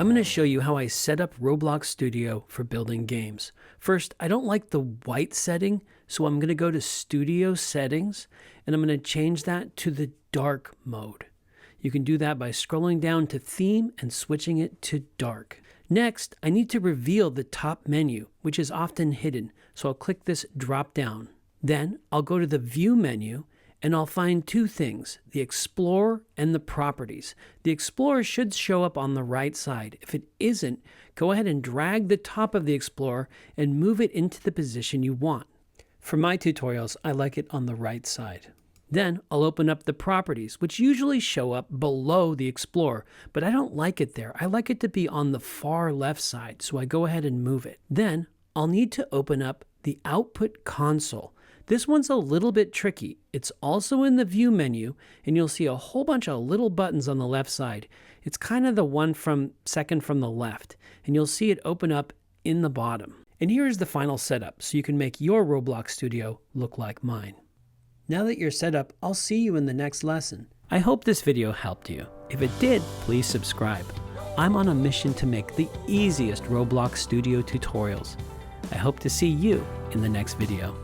I'm going to show you how I set up Roblox Studio for building games. First, I don't like the white setting, so I'm going to go to Studio Settings, and I'm going to change that to the dark mode. You can do that by scrolling down to Theme and switching it to dark. Next, I need to reveal the top menu, which is often hidden, so I'll click this drop down. Then I'll go to the View menu, and I'll find two things, the Explorer and the Properties. The Explorer should show up on the right side. If it isn't, go ahead and drag the top of the Explorer and move it into the position you want. For my tutorials, I like it on the right side. Then I'll open up the Properties, which usually show up below the Explorer, but I don't like it there. I like it to be on the far left side, so I go ahead and move it. Then I'll need to open up the Output Console. This one's a little bit tricky. It's also in the View menu, and you'll see a whole bunch of little buttons on the left side. It's kind of the one second from the left, and you'll see it open up in the bottom. And here's the final setup, so you can make your Roblox Studio look like mine. Now that you're set up, I'll see you in the next lesson. I hope this video helped you. If it did, please subscribe. I'm on a mission to make the easiest Roblox Studio tutorials. I hope to see you in the next video.